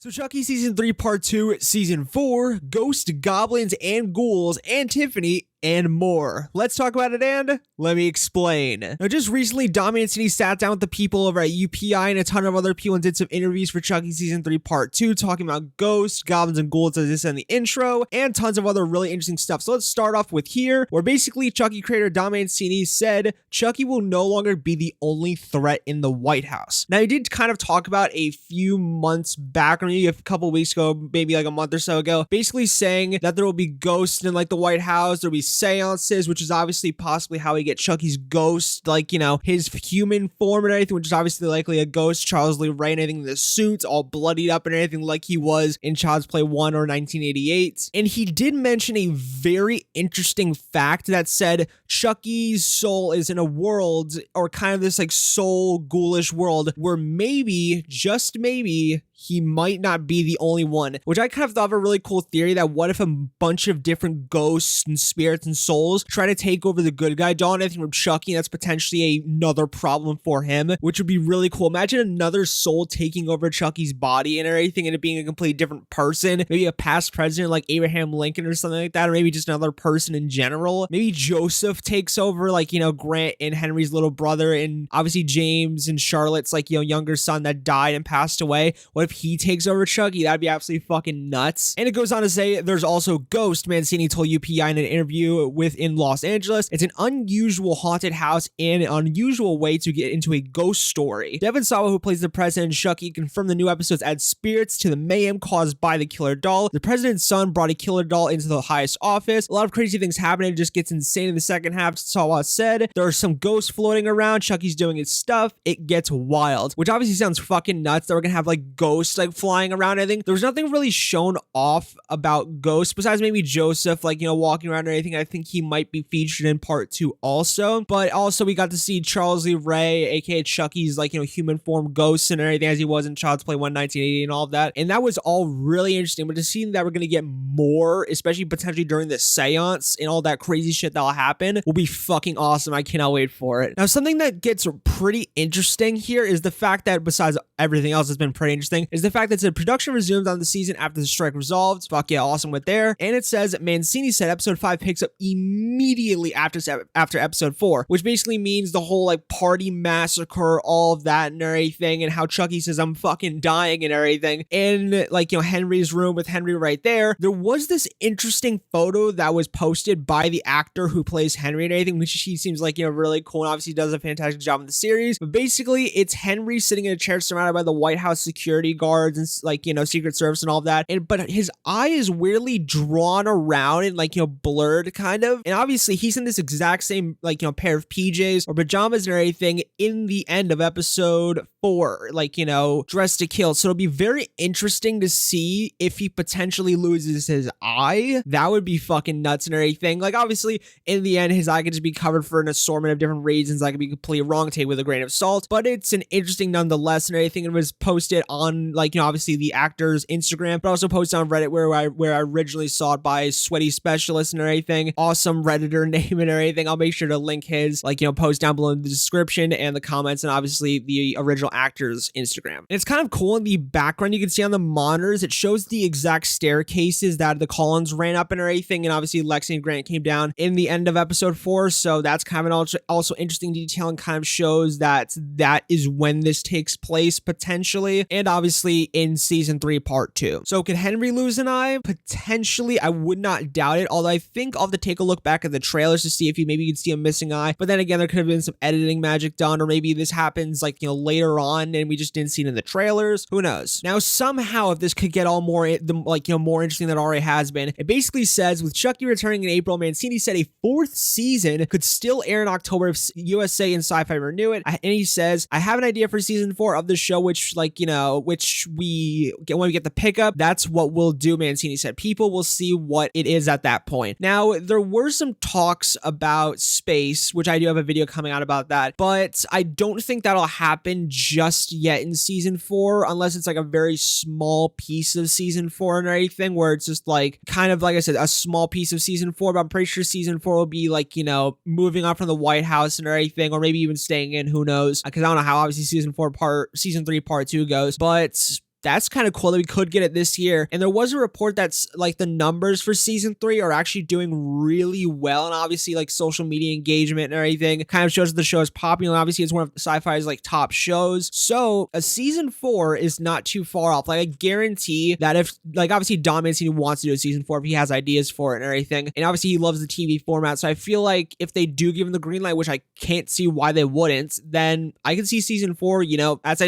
So Chucky Season 3 Part 2, Season 4, Ghost, Goblins, and Ghouls, and Tiffany, and more. Let's talk about it, and let me explain. Now, just recently, Dami and Cindy sat down with the people over at UPI and a ton of other people and did some interviews for Chucky Season 3 Part 2, talking about ghosts, goblins, and ghouls, as I said in the intro, and tons of other really interesting stuff. So let's start off with here, where basically Chucky creator Dami and Cindy said Chucky will no longer be the only threat in the Whitehouse. Now, he did kind of talk about a few months back, or maybe a couple weeks ago, maybe like a month or so ago, basically saying that there will be ghosts in like the White House, there'll be seances, which is obviously possibly how we get Chucky's ghost, like, you know, his human form and everything, which is obviously likely a ghost, Charles Lee Ray, and anything in the suits, all bloodied up and everything like he was in Child's Play 1 or 1988. And he did mention a very interesting fact that said Chucky's soul is in a world, or kind of this like soul ghoulish world, where maybe, just maybe, he might not be the only one, which I kind of thought of a really cool theory that what if a bunch of different ghosts and spirits and souls try to take over the good guy doll and anything from Chucky, and that's potentially another problem for him, which would be really cool. Imagine another soul taking over Chucky's body and everything and it being a completely different person, maybe a past president like Abraham Lincoln or something like that, or maybe just another person in general. Maybe Joseph takes over, like, you know, Grant and Henry's little brother, and obviously James and Charlotte's, like, you know, younger son that died and passed away. What if he takes over Chucky? That'd be absolutely fucking nuts. And it goes on to say there's also Ghost. Mancini told UPI in an interview in Los Angeles, it's an unusual haunted house and an unusual way to get into a ghost story. Devon, who plays the president, Chucky, confirmed the new episodes add spirits to the mayhem caused by the killer doll. The president's son brought a killer doll into the highest office. A lot of crazy things happen and it just gets insane in the second half. Sawa said there are some ghosts floating around. Chucky's doing his stuff. It gets wild, which obviously sounds fucking nuts that we're gonna have like ghosts like flying around. I think there was nothing really shown off about ghosts besides maybe Joseph, like, you know, walking around and everything. I think he might be featured in part 2 also, but also we got to see Charles Lee Ray, aka Chucky's, like, you know, human form ghosts and everything as he was in Child's Play 1 1980 and all of that, and that was all really interesting. But to see that we're gonna get more, especially potentially during the seance and all that crazy shit that'll happen, will be fucking awesome. I cannot wait for it. Now, something that gets pretty interesting here is the fact that besides everything else that's been pretty interesting is the fact that the production resumes on the season after the strike resolved. Fuck yeah, awesome with there. And it says Mancini said episode 5 picks up immediately after episode 4, which basically means the whole like party massacre, all of that and everything, and how Chucky says I'm fucking dying and everything. And like, you know, Henry's room with Henry right there. There was this interesting photo that was posted by the actor who plays Henry and everything, which he seems like, you know, really cool and obviously does a fantastic job in the series. But basically it's Henry sitting in a chair surrounded by the White House security guards and, like, you know, Secret Service and all of that, but his eye is weirdly drawn around and, like, you know, blurred kind of, and obviously he's in this exact same, like, you know, pair of PJs or pajamas and everything in the end of episode 4, like, you know, Dressed to Kill. So it'll be very interesting to see if he potentially loses his eye. That would be fucking nuts and everything. Like, obviously in the end his eye could just be covered for an assortment of different reasons. That could be completely wrong, take with a grain of salt, but it's an interesting nonetheless and everything. It was posted on, like, you know, obviously the actor's Instagram, but also posted on Reddit where I originally saw it by Sweaty Specialist and everything. Awesome Redditor name and everything. I'll make sure to link his, like, you know, post down below in the description and the comments, and obviously the original actor's Instagram. And it's kind of cool in the background. You can see on the monitors, it shows the exact staircases that the Collins ran up and everything, and obviously Lexy and Grant came down in the end of episode 4, so that's kind of an also interesting detail and kind of shows that that is when this takes place potentially, and obviously in season 3 part 2. So can Henry lose an eye? Potentially. I would not doubt it, although I think I'll have to take a look back at the trailers to see if maybe you could see a missing eye, but then again there could have been some editing magic done, or maybe this happens, like, you know, later on and we just didn't see it in the trailers. Who knows? Now somehow if this could get all more like, you know, more interesting than it already has been, it basically says with Chucky returning in April, Mancini said a 4th season could still air in October if USA and Sci-Fi renew it. And he says, I have an idea for season 4 of the show, which, like, you know, which we get when we get the pickup, that's what we'll do. Mancini said people will see what it is at that point. Now there were some talks about space, which I do have a video coming out about that, but I don't think that'll happen just yet in season 4 unless it's like a very small piece of season 4 and everything, where it's just like kind of, like I said, a small piece of season 4, but I'm pretty sure season 4 will be, like, you know, moving on from the White House and everything, or maybe even staying in, who knows, because I don't know how obviously season 3 part 2 goes, but that's kind of cool that we could get it this year. And there was a report that's like the numbers for season 3 are actually doing really well, and obviously like social media engagement and everything kind of shows that the show is popular. And obviously it's one of sci-fi's like top shows, so a season 4 is not too far off. Like I guarantee that if like obviously Don Mancini wants to do a season 4 if he has ideas for it and everything, and obviously he loves the TV format, so I feel like if they do give him the green light, which I can't see why they wouldn't, then I can see season 4, you know, as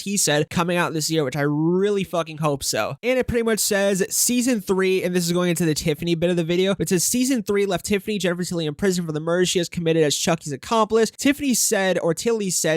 he said, coming out this year, which I really fucking hope so. And it pretty much says season 3, and this is going into the Tiffany bit of the video. It says season 3 left Tiffany, Jennifer Tilly, in prison for the murder she has committed as Chucky's accomplice. Tilly said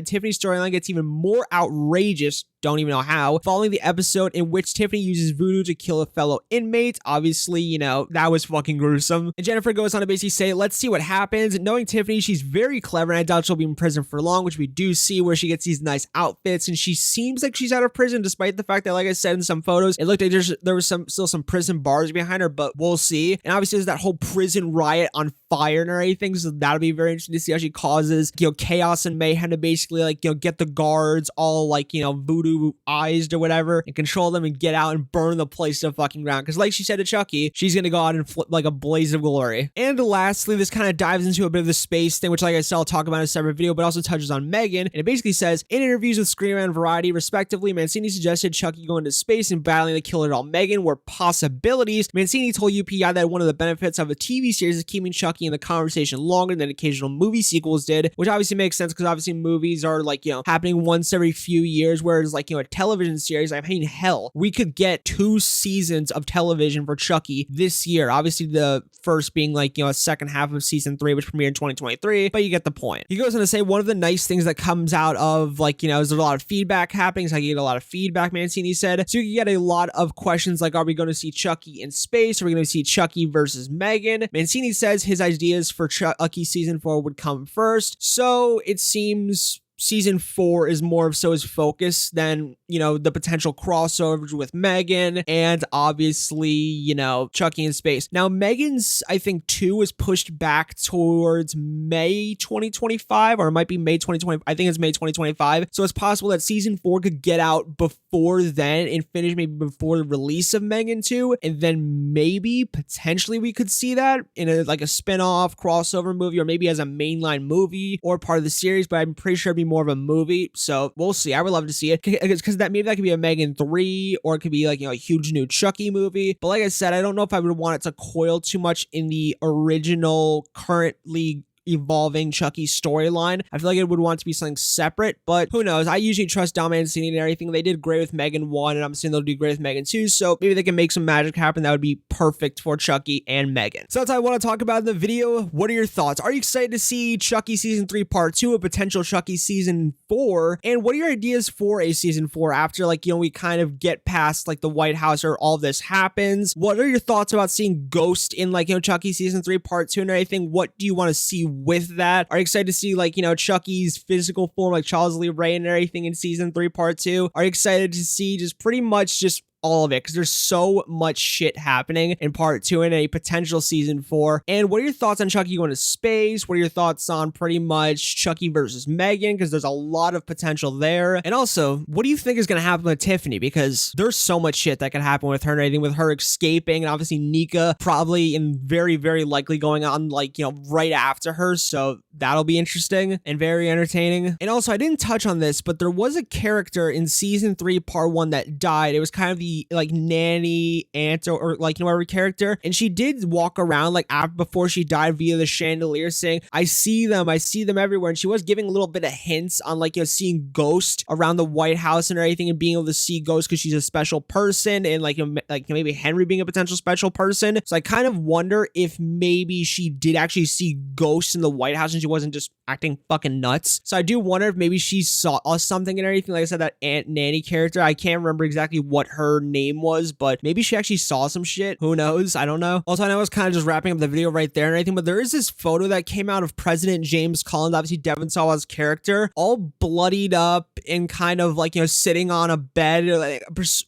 Tiffany's storyline gets even more outrageous, don't even know how, following the episode in which Tiffany uses voodoo to kill a fellow inmate. Obviously, you know, that was fucking gruesome. And Jennifer goes on to basically say, let's see what happens. Knowing Tiffany, she's very clever, and I doubt she'll be in prison for long, which we do see where she gets these nice outfits, and she seems like she's out of prison, despite the fact that, like I said in some photos, it looked like there was still some prison bars behind her, but we'll see. And obviously there's that whole prison riot on fire and everything, so that'll be very interesting to see how she causes, you know, chaos and mayhem to basically like, you know, get the guards all like, you know, voodoo-ized or whatever, and control them and get out and burn the place to the fucking ground. Because like she said to Chucky, she's gonna go out and flip like a blaze of glory. And lastly, this kind of dives into a bit of the space thing, which like I said, I'll talk about in a separate video, but also touches on Megan. And it basically says, in interviews with Scream and Variety, respectively, Mancini suggested Chucky go into space and battling the killer doll Megan were possibilities. Mancini told UPI that one of the benefits of a TV series is keeping Chucky in the conversation longer than occasional movie sequels did, which obviously makes sense because obviously movies are like, you know, happening once every few years, whereas like, you know, a television series, I mean, hell, we could get 2 seasons of television for Chucky this year. Obviously the first being like, you know, a second half of season 3, which premiered in 2023, but you get the point. He goes on to say one of the nice things that comes out of like, you know, is there's a lot of feedback happening, so I get a lot of feedback, Mancini said, so you can get a lot of questions like, are we going to see Chucky in space? Are we going to see Chucky versus Megan? Mancini says his ideas for Chucky season 4 would come first, so it seems season 4 is more of so his focus than, you know, the potential crossovers with Megan and obviously, you know, Chucky in space. Now, Megan's, I think, 2 was pushed back towards May 2025, or it might be May 2020. I think it's May 2025. So it's possible that season 4 could get out before then and finish maybe before the release of Megan 2. And then maybe potentially we could see that in a like a spin-off crossover movie, or maybe as a mainline movie or part of the series, but I'm pretty sure it'd be more of a movie, so we'll see. I would love to see it because that maybe that could be a Megan 3, or it could be like, you know, a huge new Chucky movie. But like I said, I don't know if I would want it to coil too much in the original currently evolving Chucky storyline. I feel like it would want to be something separate, but who knows? I usually trust Don Mancini and everything. They did great with Megan 1, and I'm assuming they'll do great with Megan 2, so maybe they can make some magic happen that would be perfect for Chucky and Megan. So that's all I want to talk about in the video. What are your thoughts? Are you excited to see Chucky season 3 part 2, a potential Chucky season 4? And what are your ideas for a season 4 after, like, you know, we kind of get past like the Whitehouse or all this happens? What are your thoughts about seeing Ghost in, like, you know, Chucky season 3 part 2 and everything? What do you want to see with that? Are you excited to see, like, you know, Chucky's physical form, like Charles Lee Ray and everything in season 3 part 2? Are you excited to see just pretty much just all of it, because there's so much shit happening in part 2 and a potential season 4. And what are your thoughts on Chucky going to space? What are your thoughts on pretty much Chucky versus Megan? Because there's a lot of potential there. And also, what do you think is going to happen with Tiffany? Because there's so much shit that could happen with her and everything, with her escaping, and obviously Nika probably and very, very likely going on, like, you know, right after her. So that'll be interesting and very entertaining. And also, I didn't touch on this, but there was a character in season 3 part 1 that died. It was kind of the like nanny aunt, or like, you know, every character, and she did walk around like after, before she died, via the chandelier saying, I see them everywhere. And she was giving a little bit of hints on, like, you know, seeing ghosts around the White House and everything, and being able to see ghosts because she's a special person, and like, you know, like maybe Henry being a potential special person. So I kind of wonder if maybe she did actually see ghosts in the White House and she wasn't just acting fucking nuts. So I do wonder if maybe she saw something and everything. Like I said, that aunt nanny character, I can't remember exactly what her name was, but maybe she actually saw some shit. Who knows? I don't know. Also, I know I was kind of just wrapping up the video right there and everything, but there is this photo that came out of President James Collins. Obviously, Devon saw his character all bloodied up and kind of like, you know, sitting on a bed, like,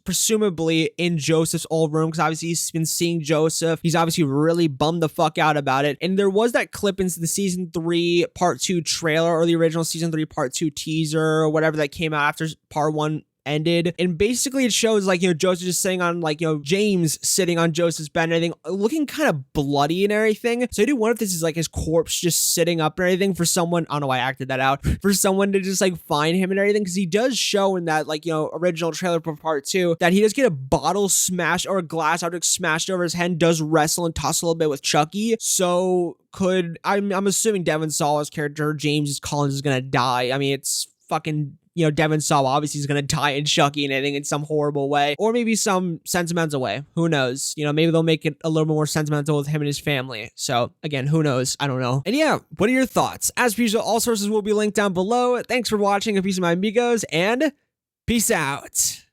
presumably in Joseph's old room, because obviously he's been seeing Joseph. He's obviously really bummed the fuck out about it. And there was that clip into the season 3 part 2 trailer, or the original season 3 part 2 teaser, or whatever, that came out after part 1 ended. And basically it shows like, Joseph just sitting on like, James sitting on Joseph's bed and everything, looking kind of bloody and everything. So I do wonder if this is like his corpse just sitting up and everything for someone, I don't know why I acted that out, for someone to just like find him and everything. Because he does show in that like, original trailer for part 2 that he does get a bottle smashed or a glass object smashed over his head and does wrestle and tussle a bit with Chucky. So I'm assuming Devon Saw's character, James Collins, is gonna die. I mean, it's fucking, Devon Sawa obviously is gonna die in Chucky and anything in some horrible way, or maybe some sentimental way. Who knows? Maybe they'll make it a little more sentimental with him and his family. So again, who knows? I don't know. And yeah, what are your thoughts? As per usual, all sources will be linked down below. Thanks for watching. A piece of my amigos, and peace out.